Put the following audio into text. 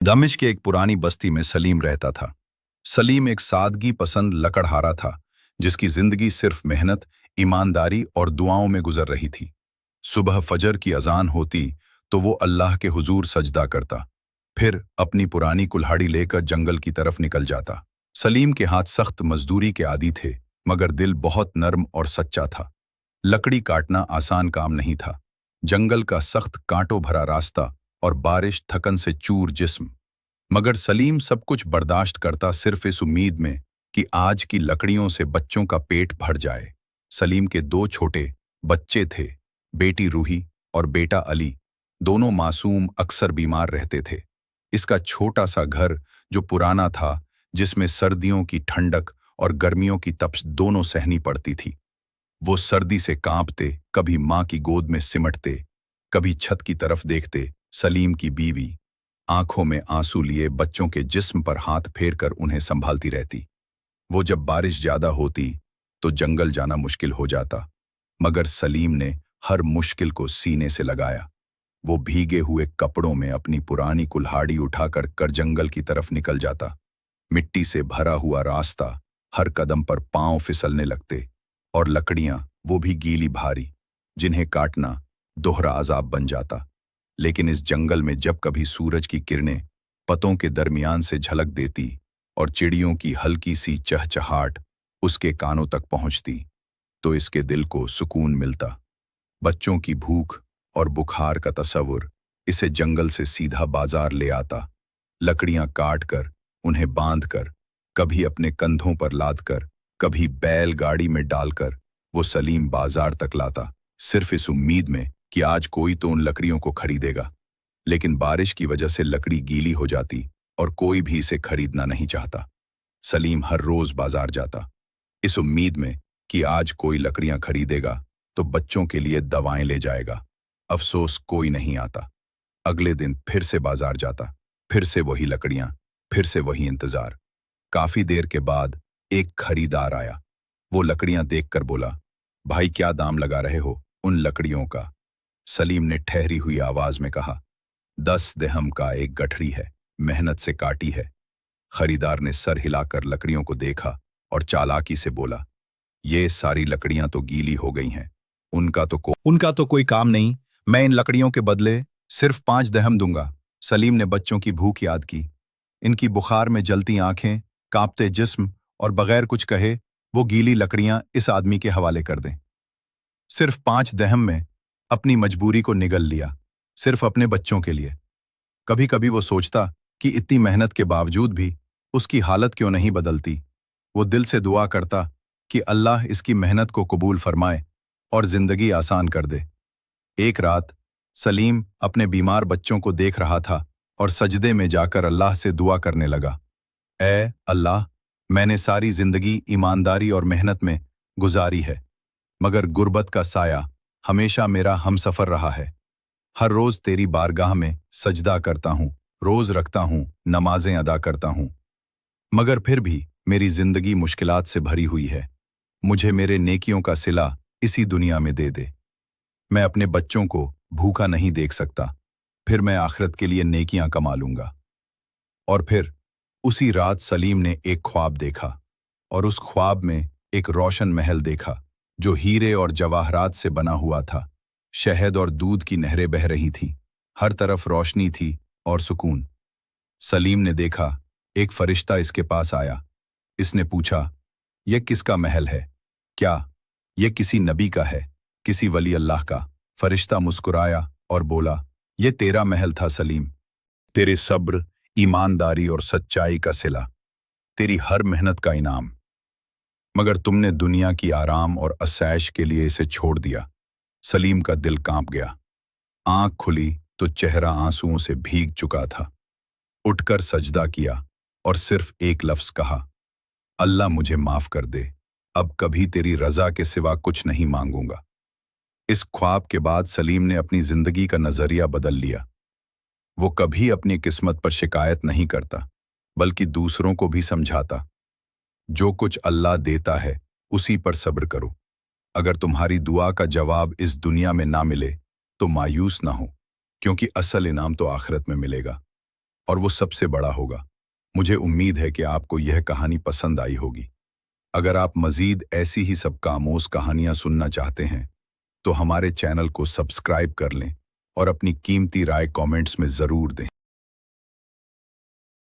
दमिश्क के एक पुरानी बस्ती में सलीम रहता था। सलीम एक सादगी पसंद लकड़हारा था जिसकी जिंदगी सिर्फ मेहनत, ईमानदारी और दुआओं में गुजर रही थी। सुबह फजर की अजान होती तो वो अल्लाह के हुजूर सजदा करता, फिर अपनी पुरानी कुल्हाड़ी लेकर जंगल की तरफ निकल जाता। सलीम के हाथ सख्त मजदूरी के आदी थे, मगर दिल बहुत नर्म और सच्चा था। लकड़ी काटना आसान काम नहीं था। जंगल का सख्त कांटों भरा रास्ता और बारिश थकन से चूर जिस्म। मगर सलीम सब कुछ बर्दाश्त करता सिर्फ इस उम्मीद में कि आज की लकड़ियों से बच्चों का पेट भर जाए। सलीम के दो छोटे बच्चे थे, बेटी रूही और बेटा अली। दोनों मासूम, अक्सर बीमार रहते थे। इसका छोटा सा घर जो पुराना था, जिसमें सर्दियों की ठंडक और गर्मियों की तपश दोनों सहनी पड़ती थी। वो सर्दी से कांपते, कभी माँ की गोद में सिमटते, कभी छत की तरफ देखते। सलीम की बीवी आंखों में आंसू लिए बच्चों के जिस्म पर हाथ फेरकर उन्हें संभालती रहती। वो जब बारिश ज्यादा होती तो जंगल जाना मुश्किल हो जाता, मगर सलीम ने हर मुश्किल को सीने से लगाया। वो भीगे हुए कपड़ों में अपनी पुरानी कुल्हाड़ी उठाकर कर जंगल की तरफ निकल जाता। मिट्टी से भरा हुआ रास्ता, हर कदम पर पांव फिसलने लगते, और लकड़ियां वो भी गीली भारी, जिन्हें काटना दोहरा अजाब बन जाता। लेकिन इस जंगल में जब कभी सूरज की किरणें पतों के दरमियान से झलक देती और चिड़ियों की हल्की सी चहचहाट उसके कानों तक पहुंचती, तो इसके दिल को सुकून मिलता। बच्चों की भूख और बुखार का तस्वुर इसे जंगल से सीधा बाजार ले आता। लकड़ियां काट कर, उन्हें बांध कर, कभी अपने कंधों पर लाद कर, कभी बैल गाड़ी में डालकर वो सलीम बाजार तक लाता, सिर्फ इस उम्मीद में कि आज कोई तो उन लकड़ियों को खरीदेगा। लेकिन बारिश की वजह से लकड़ी गीली हो जाती और कोई भी इसे खरीदना नहीं चाहता। सलीम हर रोज बाजार जाता, इस उम्मीद में कि आज कोई लकड़ियां खरीदेगा तो बच्चों के लिए दवाएं ले जाएगा। अफसोस, कोई नहीं आता। अगले दिन फिर से बाजार जाता, फिर से वही लकड़ियां, फिर से वही इंतजार। काफी देर के बाद एक खरीदार आया। वो लकड़ियां देखकर बोला, भाई क्या दाम लगा रहे हो उन लकड़ियों का? सलीम ने ठहरी हुई आवाज में कहा, 10 दिरहम का एक गठरी है, मेहनत से काटी है। खरीदार ने सर हिलाकर लकड़ियों को देखा और चालाकी से बोला, ये सारी लकड़ियां तो गीली हो गई हैं, उनका तो कोई काम नहीं। मैं इन लकड़ियों के बदले सिर्फ 5 दिरहम दूंगा। सलीम ने बच्चों की भूख याद की। इनकी बुखार में जलती आंखें, कांपते जिस्म, और बगैर कुछ कहे वो गीली लकड़ियां इस आदमी के हवाले कर दें। सिर्फ 5 दिरहम में अपनी मजबूरी को निगल लिया, सिर्फ अपने बच्चों के लिए। कभी कभी वो सोचता कि इतनी मेहनत के बावजूद भी उसकी हालत क्यों नहीं बदलती। वो दिल से दुआ करता कि अल्लाह इसकी मेहनत को कबूल फरमाए और जिंदगी आसान कर दे। एक रात सलीम अपने बीमार बच्चों को देख रहा था और सजदे में जाकर अल्लाह से दुआ करने लगा, ऐ अल्लाह, मैंने सारी जिंदगी ईमानदारी और मेहनत में गुजारी है, मगर गुर्बत का साया हमेशा मेरा हमसफर रहा है। हर रोज तेरी बारगाह में सजदा करता हूँ, रोज रखता हूँ, नमाजें अदा करता हूँ, मगर फिर भी मेरी जिंदगी मुश्किलात से भरी हुई है। मुझे मेरे नेकियों का सिला इसी दुनिया में दे दे। मैं अपने बच्चों को भूखा नहीं देख सकता, फिर मैं आखिरत के लिए नेकियां कमा लूंगा। और फिर उसी रात सलीम ने एक ख्वाब देखा, और उस ख्वाब में एक रोशन महल देखा जो हीरे और जवाहरात से बना हुआ था। शहद और दूध की नहरें बह रही थीं, हर तरफ रोशनी थी और सुकून। सलीम ने देखा, एक फरिश्ता इसके पास आया। इसने पूछा, यह किसका महल है? क्या यह किसी नबी का है, किसी वली अल्लाह का? फरिश्ता मुस्कुराया और बोला, यह तेरा महल था सलीम। तेरे सब्र, ईमानदारी और सच्चाई का सिला, तेरी हर मेहनत का इनाम। मगर तुमने दुनिया की आराम और असैश के लिए इसे छोड़ दिया। सलीम का दिल कांप गया। आंख खुली तो चेहरा आंसुओं से भीग चुका था। उठकर सजदा किया और सिर्फ एक लफ्ज कहा, अल्लाह मुझे माफ कर दे, अब कभी तेरी रजा के सिवा कुछ नहीं मांगूंगा। इस ख्वाब के बाद सलीम ने अपनी जिंदगी का नजरिया बदल लिया। वो कभी अपनी किस्मत पर शिकायत नहीं करता, बल्कि दूसरों को भी समझाता, जो कुछ अल्लाह देता है उसी पर सब्र करो। अगर तुम्हारी दुआ का जवाब इस दुनिया में ना मिले तो मायूस ना हो, क्योंकि असल इनाम तो आखिरत में मिलेगा। और वो सबसे बड़ा होगा। मुझे उम्मीद है कि आपको यह कहानी पसंद आई होगी। अगर आप मज़ीद ऐसी ही सबका आमोज़ कहानियाँ सुनना चाहते हैं तो हमारे चैनल को सब्सक्राइब कर लें और अपनी कीमती राय कमेंट्स में ज़रूर दें।